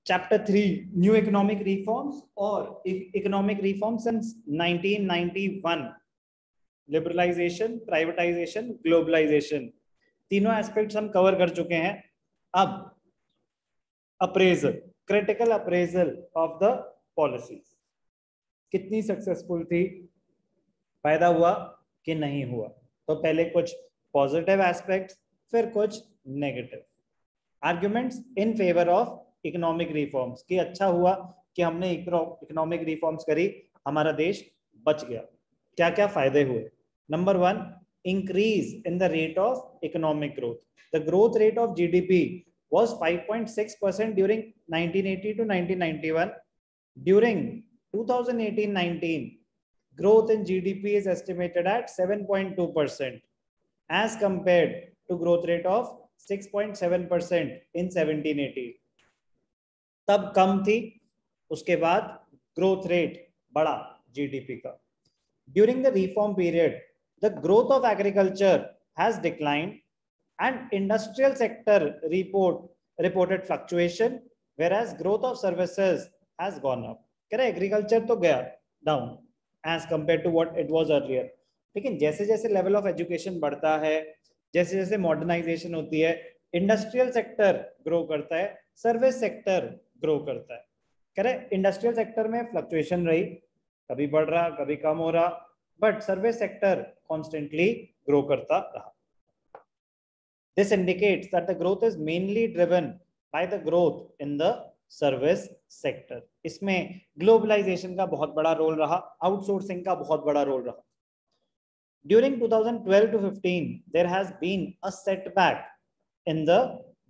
Chapter 3, New Economic Reforms or Economic Reforms since 1991. Liberalization, privatization, globalization. तीनों aspects हम cover कर चुके हैं. अब appraisal, critical appraisal of the policies. कितनी सक्सेसफुल थी, फायदा हुआ कि नहीं हुआ. तो पहले कुछ पॉजिटिव एस्पेक्ट्स, फिर कुछ negative arguments in favour of economic reforms. कि अच्छा हुआ कि हमने इकोनॉमिक रिफॉर्म्स करी, हमारा देश बच गया. क्या क्या फायदे हुए. Number 1, increase in the rate of economic growth. The growth rate of GDP was 5.6% during 1980 to 1991. During 2018-19, growth in GDP is estimated at 7.2% as compared to growth rate of 6.7% in 1780. तब कम थी, उसके बाद ग्रोथ रेट बढ़ा GDP का. During the reform period the growth of agriculture has declined and industrial sector reported fluctuation, whereas growth of services has gone up. कह रहे agriculture तो गया down as compared to what it was earlier. लेकिन जैसे जैसे level of education बढ़ता है, जैसे जैसे मॉडर्नाइजेशन होती है, इंडस्ट्रियल सेक्टर ग्रो करता है, सर्विस सेक्टर ग्रो करता है. कह रहे इंडस्ट्रियल सेक्टर में फ्लक्चुएशन रही, कभी बढ़ रहा कभी कम हो रहा, but service sector constantly grow करता रहा. This indicates that the growth is mainly driven by the growth in the service sector. इसमें ग्लोबलाइजेशन का बहुत बड़ा रोल रहा, आउटसोर्सिंग का बहुत बड़ा रोल रहा. During 2012 to 15, there has been a setback in the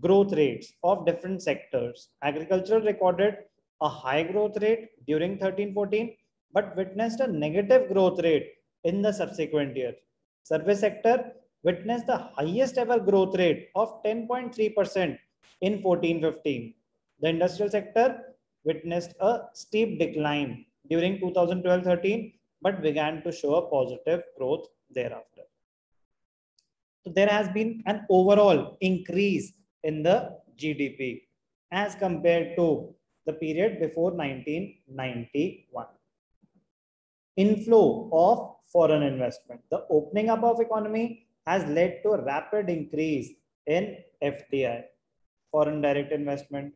growth rates of different sectors. Agriculture recorded a high growth rate during 13-14, but witnessed a negative growth rate in the subsequent year. Service sector witnessed the highest ever growth rate of 10.3% in 14-15. The industrial sector witnessed a steep decline during 2012-13, but began to show a positive growth thereafter. So there has been an overall increase in the GDP as compared to the period before 1991. Inflow of foreign investment. The opening up of economy has led to a rapid increase in FDI, foreign direct investment.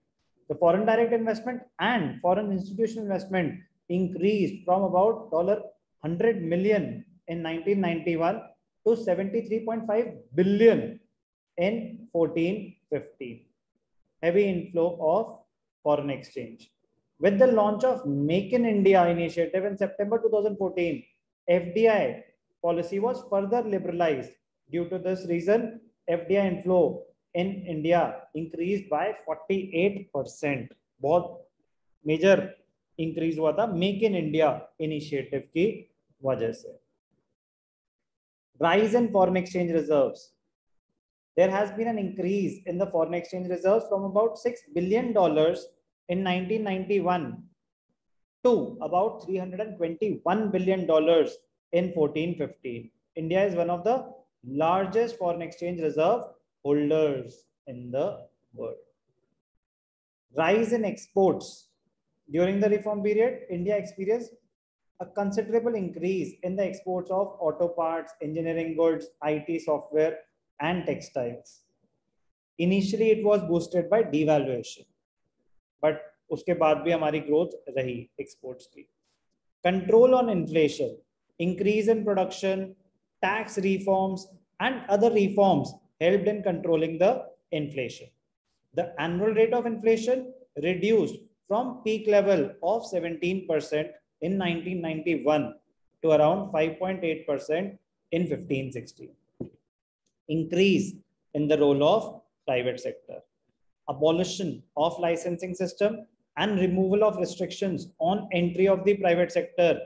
The foreign direct investment and foreign institutional investment increased from about $100 million in 1991 to 73.5 billion in 14-15. Heavy inflow of foreign exchange. With the launch of Make in India initiative in September 2014, FDI policy was further liberalized. Due to this reason, FDI inflow in India increased by 48%. बहुत major increase हुआ था make in India initiative की वजह से. Rise in foreign exchange reserves. There has been an increase in the foreign exchange reserves from about $6 billion in 1991 to about $321 billion in 14-15. India is one of the largest foreign exchange reserve holders in the world. Rise in exports. During the reform period, India experienced a considerable increase in the exports of auto parts, engineering goods, IT software, and textiles. Initially, it was boosted by devaluation, but उसके बाद भी हमारी growth रही exports की. Control on inflation, increase in production, tax reforms, and other reforms helped in controlling the inflation. The annual rate of inflation reduced from peak level of 17% in 1991 to around 5.8% in 15-16. Increase in the role of private sector. Abolition of licensing system and removal of restrictions on entry of the private sector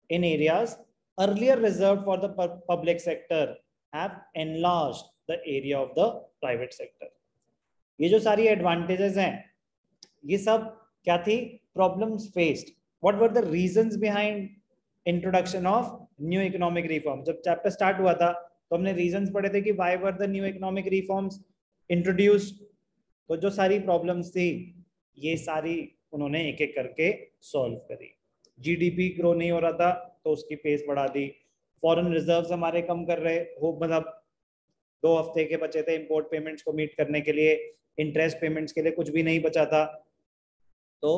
in areas earlier reserved for the public sector have enlarged the area of the private sector. ये जो सारी advantages हैं, ये सब क्या थी? Problems faced. What were the reasons behind introduction of new economic reforms? जब chapter start हुआ था, तो हमने reasons पढ़े थे कि why were the new economic reforms introduced. तो जो सारी problems थी, ये सारी उन्होंने एक एक करके सॉल्व करी। जीडीपी ग्रो नहीं हो रहा था तो उसकी पेस बढ़ा दी। फॉरेन रिजर्व्स हमारे कम कर रहे हो, मतलब 2 हफ्ते के बचे थे इंपोर्ट पेमेंट्स को मीट करने के लिए, इंटरेस्ट पेमेंट्स के लिए कुछ भी नहीं बचा था। तो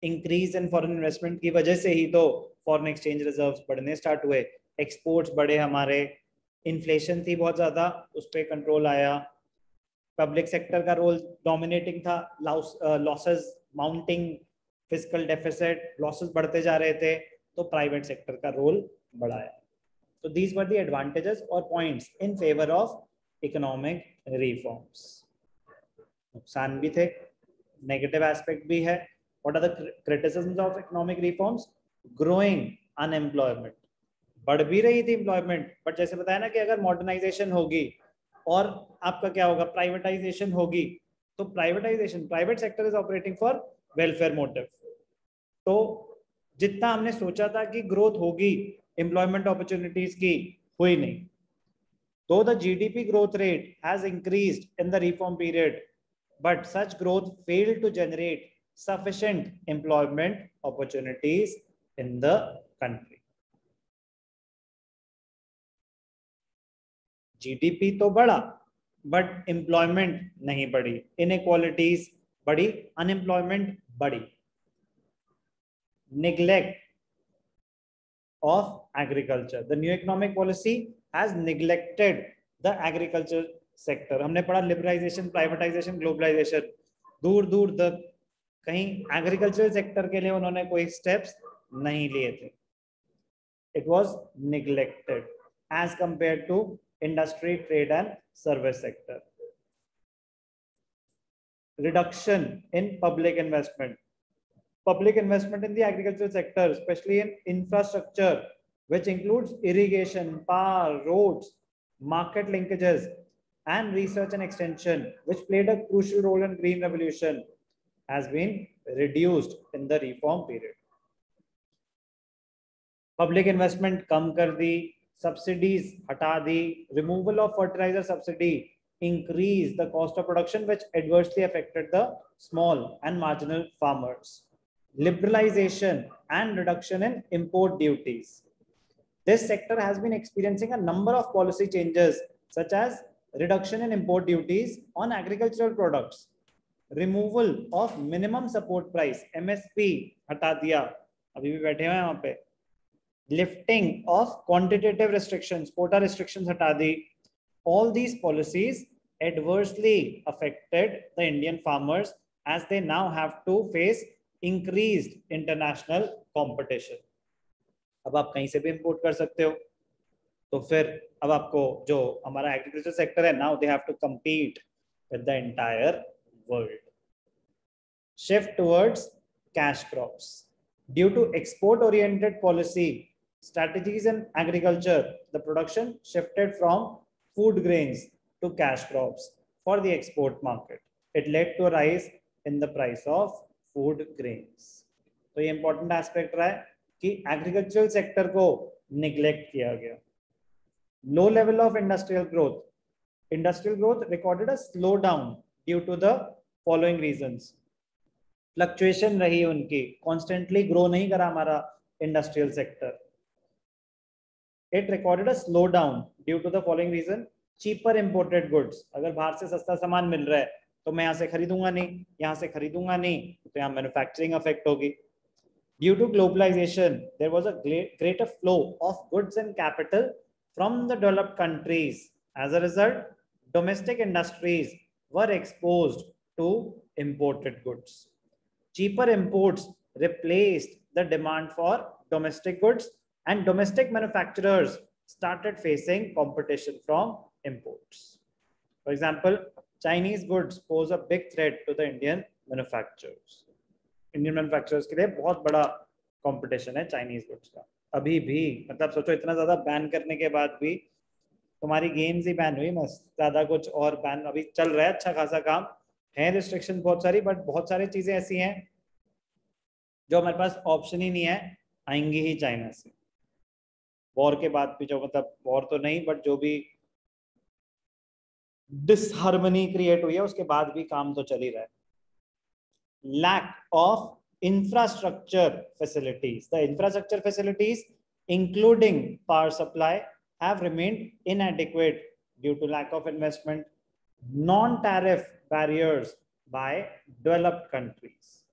इंक्रीज इन फॉरेन इन्वेस्टमेंट की वजह से ही तो फॉरेन एक्सचेंज रिजर्व्स बढ़ने स्टार्ट हुए, एक्सपोर्ट्स बढ़े हमारे, इन्फ्लेशन थी बहुत ज्यादा, उस पर कंट्रोल आया, पब्लिक सेक्टर का रोल डोमिनेटिंग था, losses mounting, fiscal deficit, losses बढ़ते जा रहे थे, तो प्राइवेट सेक्टर का रोल बढ़ाया। तो दीज वर द एडवांटेजेस और points in favour of economic reforms. नुकसान भी थे, नेगेटिव एस्पेक्ट भी है। What are the criticisms of economic reforms? Growing unemployment, बढ़ भी रही थी एम्प्लॉयमेंट, बट जैसे बताया ना कि अगर मॉडर्नाइजेशन होगी और आपका क्या होगा, प्राइवेटाइजेशन होगी, तो privatisation, private sector is operating for welfare motive, तो जितना हमने सोचा था कि ग्रोथ होगी एम्प्लॉयमेंट अपॉर्चुनिटीज की, हुई नहीं। Though the GDP growth rate has increased in the reform period, but such growth failed to generate sufficient employment opportunities in the country. GDP तो बढ़ा बट एम्प्लॉयमेंट नहीं बढ़ी, इनइक्वालिटीज बढ़ी, अनएम्प्लॉयमेंट बढ़ी, neglect of agriculture. The new economic policy has neglected the agriculture sector. हमने पढ़ा liberalisation, privatisation, globalisation, दूर दूर तक कहीं एग्रीकल्चरल सेक्टर के लिए उन्होंने कोई स्टेप्स नहीं लिए थे. It was neglected as compared to industry, trade and service sector. Reduction in public investment. Public investment in the agricultural sector, especially in infrastructure, which includes irrigation, power, roads, market linkages, and research and extension, which played a crucial role in green revolution, has been reduced in the reform period. Public investment कम कर दी, subsidies हटा दी, removal of fertilizer subsidy increased the cost of production, which adversely affected the small and marginal farmers. Liberalization and reduction in import duties. This sector has been experiencing a number of policy changes, such as reduction in import duties on agricultural products, removal of minimum support price MSP हटा दिया, अभी भी बैठे हुए हैं वहां पे, lifting of quantitative restrictions, quota restrictions हटा दी. All these policies adversely affected the Indian farmers as they now have to face increased international competition. अब आप कहीं से भी इंपोर्ट कर सकते हो, तो फिर अब आपको जो हमारा एग्रीकल्चर सेक्टर है, now they have to compete with the entire world. Shift towards cash crops. Due to export oriented policy strategies in agriculture, the production shifted from food grains to cash crops for the export market. It led to a rise in the price of food grains. तो ये important aspect रहा है कि agricultural sector को neglect किया गया. Low level of industrial growth. Industrial growth recorded a slowdown due to the following reasons. Fluctuation रही उनकी, constantly grow नहीं करा हमारा industrial sector. It recorded a slowdown due to the following reason. Cheaper imported goods. अगर बाहर से सस्ता सामान मिल रहा है तो मैं यहाँ से खरीदूंगा नहीं, यहाँ से खरीदूंगा नहीं, तो यहाँ मैन्युफैक्चरिंग अफेक्ट होगी. Due to globalization, there was a greater flow of goods and capital from the developed countries. As a result, domestic industries were exposed to imported goods. Cheaper imports replaced the demand for domestic goods, and domestic manufacturers started facing competition from imports. For example, Chinese goods pose a big threat to the Indian manufacturers. Indian manufacturers के लिए बहुत बड़ा competition है Chinese goods का. अभी भी मतलब सोचो, इतना ज़्यादा बैन करने के बाद भी तुम्हारी गेम्स ही बैन हुई, मस्त ज़्यादा कुछ और बैन अभी चल रहा है, अच्छा खासा काम है, रिस्ट्रिक्शन बहुत सारी, बट बहुत सारी चीज़ें ऐसी हैं जो हमारे पास ऑप्शन ही नहीं है, आएंगी ही चाइना से. वॉर के बाद भी जो, मतलब वॉर तो नहीं बट जो भी डिसहार्मनी क्रिएट हुई है उसके बाद भी काम तो चल ही रहा है. lack of infrastructure facilities. The infrastructure facilities, including power supply, have remained inadequate due to lack of investment. Non-tariff barriers by developed countries.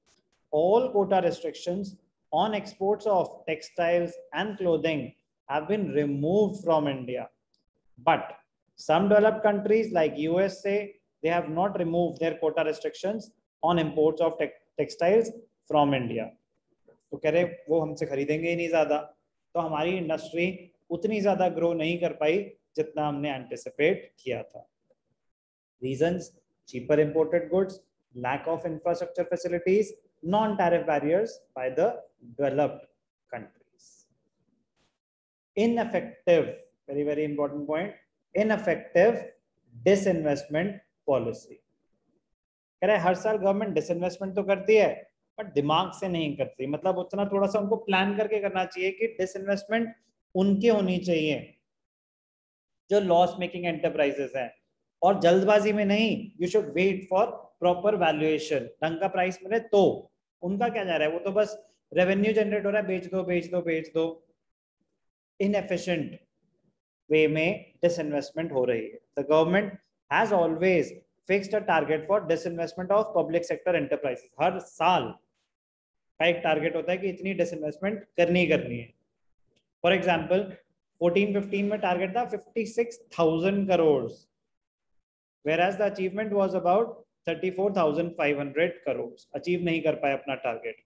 All quota restrictions on exports of textiles and clothing have been removed from India. But some developed countries like USA, they have not removed their quota restrictions on imports of textiles from India. तो कह रहे वो हमसे खरीदेंगे ही नहीं ज्यादा, तो हमारी इंडस्ट्री उतनी ज्यादा ग्रो नहीं कर पाई जितना हमने एंटिसिपेट किया था. Reasons: cheaper imported goods, lack of infrastructure facilities, non-tariff barriers by the developed countries. Ineffective, very, very important point, ineffective disinvestment policy. कह रहे हर साल गवर्नमेंट डिसइन्वेस्टमेंट तो करती है बट दिमाग से नहीं करती. मतलब उतना थोड़ा सा उनको प्लान करके करना चाहिए कि डिसइन्वेस्टमेंट उनके होनी चाहिए जो लॉस मेकिंग एंटरप्राइजेस हैं, और जल्दबाजी में नहीं. You should wait for proper valuation. ढंग का प्राइस मिले तो. उनका क्या जा रहा है, वो तो बस रेवेन्यू जनरेट हो रहा है, बेच दो बेच दो बेच दो. इनएफिशिएंट वे में डिसइन्वेस्टमेंट हो रही है. The government has always fixed a target for disinvestment of public sector enterprises. हर साल का एक टारगेट होता है कि इतनी डिसइन्वेस्टमेंट करनी करनी है. फॉर एग्जाम्पल 14-15 में टारगेट था 56,000 crore, whereas the achievement was about 34,500 crores. Achieve नहीं कर पाए अपना target.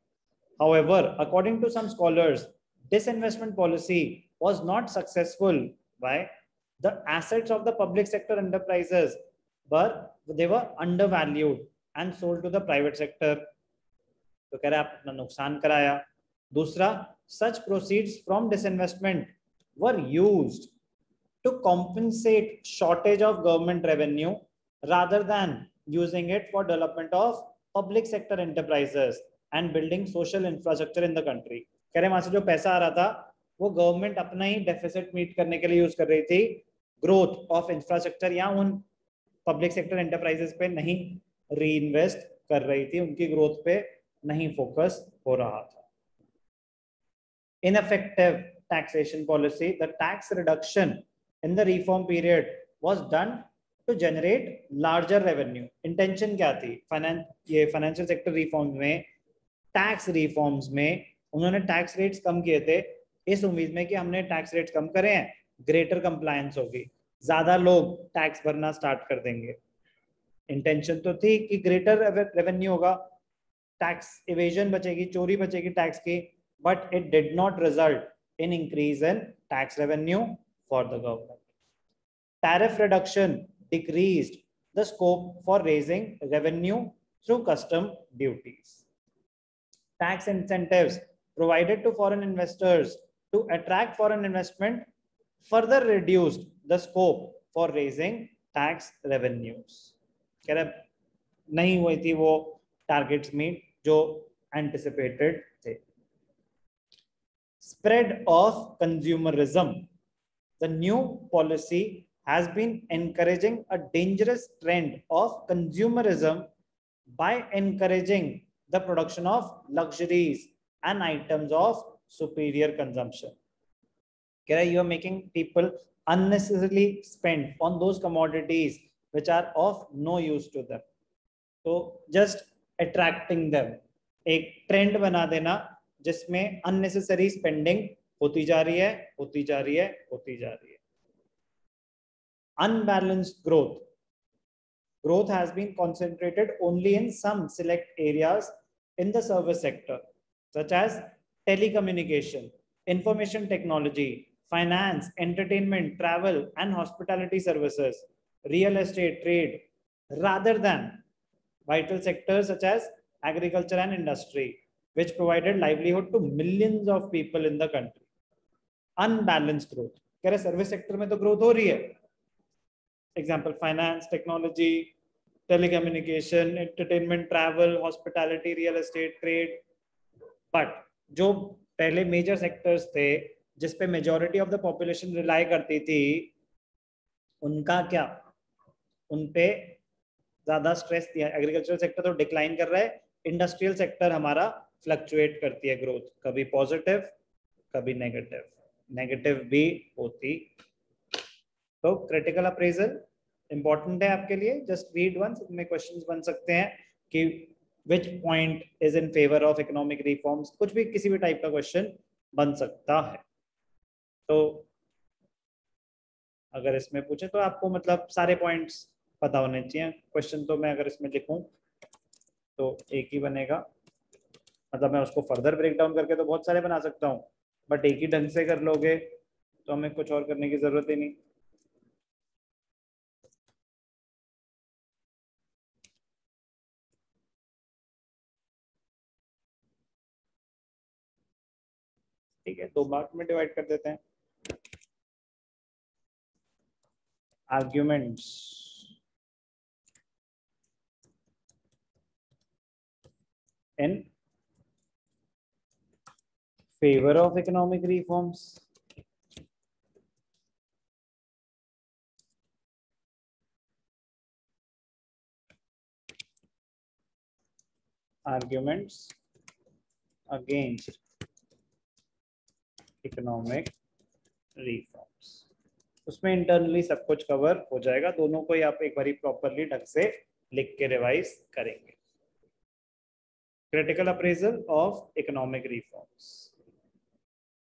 However, according to some scholars, disinvestment policy was not successful. Why? The assets of the public sector enterprises they were undervalued and sold to the private sector. तो कह रहे आप अपना नुकसान कराया. दूसरा, such proceeds from disinvestment were used to compensate shortage of government revenue rather than using it for development of public sector enterprises and building social infrastructure in the country. कह रहे वहां से जो पैसा आ रहा था वो गवर्नमेंट अपना ही डेफिसिट मीट करने के लिए यूज कर रही थी. ग्रोथ ऑफ इंफ्रास्ट्रक्चर या उन पब्लिक सेक्टर एंटरप्राइजेस पे नहीं री इन्वेस्ट कर रही थी, उनकी ग्रोथ पे नहीं फोकस हो रहा था. Ineffective taxation policy. The tax reduction in the reform period was done to generate larger revenue. Intention क्या थी? ये फाइनेंशियल सेक्टर रिफॉर्म्स में, टैक्स रिफॉर्म्स में उन्होंने टैक्स रेट्स कम किए थे इस उम्मीद में कि हमने टैक्स रेट्स कम करे हैं, ग्रेटर कंप्लायंस होगी, ज्यादा लोग टैक्स भरना स्टार्ट कर देंगे. इंटेंशन तो थी कि ग्रेटर रेवेन्यू होगा, टैक्स इवेजन बचेगी, चोरी बचेगी टैक्स की, but it did not result in increase in tax revenue for the government. Tariff reduction decreased the scope for raising revenue through custom duties. Tax incentives provided to foreign investors to attract foreign investment further reduced the scope for raising tax revenues. कह रहे नहीं हुई थी वो targets meet जो anticipated थे. Spread of consumerism. The new policy has been encouraging a dangerous trend of consumerism by encouraging the production of luxuries and items of superior consumption. You are making people unnecessarily spend on those commodities which are of no use to them. So just attracting them. एक trend बना देना जिसमें unnecessary spending होती जा रही है, होती जा रही है, होती जा रही है. Unbalanced growth. Growth has been concentrated only in some select areas in the service sector, such as telecommunication, information technology, finance, entertainment, travel, and hospitality services, real estate, trade, rather than vital sectors such as agriculture and industry, which provided livelihood to millions of people in the country. Unbalanced growth. कह रहे service sector में तो growth हो रही है. Example finance, technology, telecommunication, entertainment, travel, hospitality, real estate, trade. But जो पहले major sectors थे जिसपे majority of the population rely करती थी, उनका क्या, उनपे ज्यादा स्ट्रेस दिया. एग्रीकल्चरल सेक्टर तो डिक्लाइन कर रहा है, इंडस्ट्रियल सेक्टर हमारा फ्लक्चुएट करती है ग्रोथ, कभी पॉजिटिव कभी नेगेटिव, नेगेटिव भी होती। तो क्रिटिकल अप्रेजल इंपॉर्टेंट है आपके लिए, जस्ट रीड वंस, इसमें क्वेश्चंस बन सकते हैं कि which point is in favour of economic reforms, कुछ भी किसी भी टाइप का क्वेश्चन बन सकता है। तो अगर इसमें पूछे तो आपको मतलब सारे पॉइंट्स पता होने चाहिए। क्वेश्चन तो मैं अगर इसमें लिखूं तो एक ही बनेगा, मतलब मैं उसको फर्दर ब्रेक डाउन करके तो बहुत सारे बना सकता हूँ, बट एक ही ढंग से कर लोगे तो हमें कुछ और करने की जरूरत ही नहीं। ठीक है, 2 पार्ट में डिवाइड कर देते हैं। Arguments in favour of economic reforms. Arguments against economic reforms, उसमें इंटरनली सब कुछ कवर हो जाएगा। दोनों को ही आप एक बारी प्रॉपरली ढंग से लिख के रिवाइज करेंगे। Critical appraisal of economic reforms.